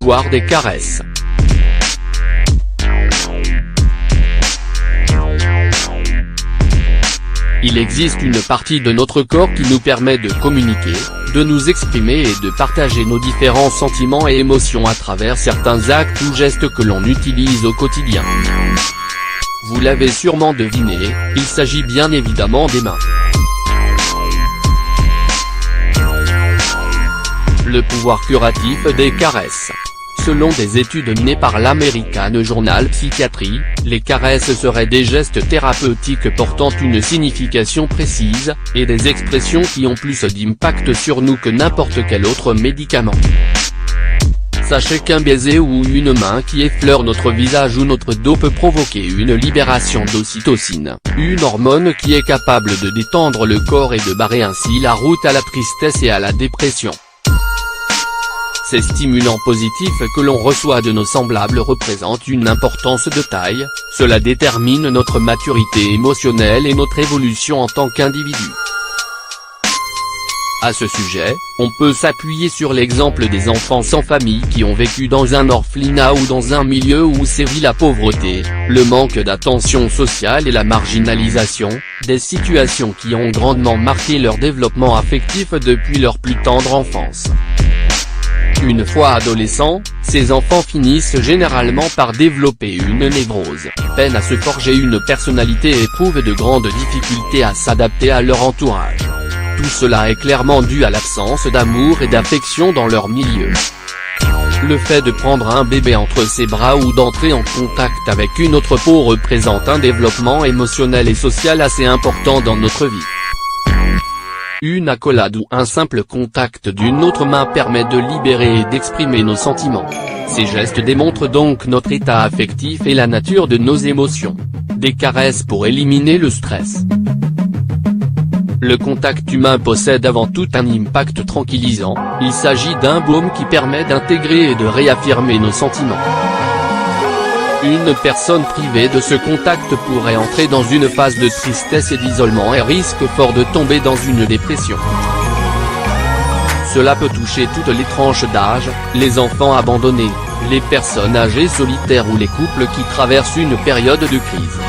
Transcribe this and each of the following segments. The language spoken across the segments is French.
Voir des caresses. Il existe une partie de notre corps qui nous permet de communiquer, de nous exprimer et de partager nos différents sentiments et émotions à travers certains actes ou gestes que l'on utilise au quotidien. Vous l'avez sûrement deviné, il s'agit bien évidemment des mains. Le pouvoir curatif des caresses. Selon des études menées par l'American Journal Psychiatry, les caresses seraient des gestes thérapeutiques portant une signification précise, et des expressions qui ont plus d'impact sur nous que n'importe quel autre médicament. Sachez qu'un baiser ou une main qui effleure notre visage ou notre dos peut provoquer une libération d'ocytocine, une hormone qui est capable de détendre le corps et de barrer ainsi la route à la tristesse et à la dépression. Ces stimulants positifs que l'on reçoit de nos semblables représentent une importance de taille, cela détermine notre maturité émotionnelle et notre évolution en tant qu'individu. À ce sujet, on peut s'appuyer sur l'exemple des enfants sans famille qui ont vécu dans un orphelinat ou dans un milieu où sévit la pauvreté, le manque d'attention sociale et la marginalisation, des situations qui ont grandement marqué leur développement affectif depuis leur plus tendre enfance. Une fois adolescents, ces enfants finissent généralement par développer une névrose, peinent à se forger une personnalité et éprouvent de grandes difficultés à s'adapter à leur entourage. Tout cela est clairement dû à l'absence d'amour et d'affection dans leur milieu. Le fait de prendre un bébé entre ses bras ou d'entrer en contact avec une autre peau représente un développement émotionnel et social assez important dans notre vie. Une accolade ou un simple contact d'une autre main permet de libérer et d'exprimer nos sentiments. Ces gestes démontrent donc notre état affectif et la nature de nos émotions. Des caresses pour éliminer le stress. Le contact humain possède avant tout un impact tranquillisant, il s'agit d'un baume qui permet d'intégrer et de réaffirmer nos sentiments. Une personne privée de ce contact pourrait entrer dans une phase de tristesse et d'isolement et risque fort de tomber dans une dépression. Cela peut toucher toutes les tranches d'âge, les enfants abandonnés, les personnes âgées solitaires ou les couples qui traversent une période de crise.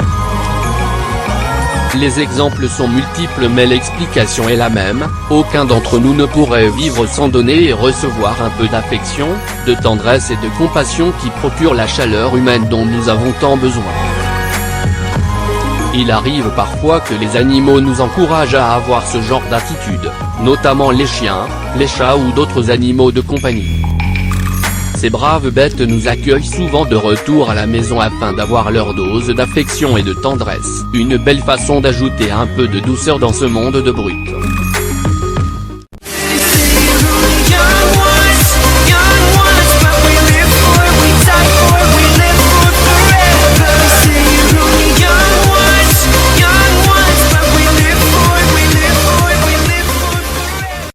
Les exemples sont multiples mais l'explication est la même, aucun d'entre nous ne pourrait vivre sans donner et recevoir un peu d'affection, de tendresse et de compassion qui procurent la chaleur humaine dont nous avons tant besoin. Il arrive parfois que les animaux nous encouragent à avoir ce genre d'attitude, notamment les chiens, les chats ou d'autres animaux de compagnie. Ces braves bêtes nous accueillent souvent de retour à la maison afin d'avoir leur dose d'affection et de tendresse, une belle façon d'ajouter un peu de douceur dans ce monde de brutes.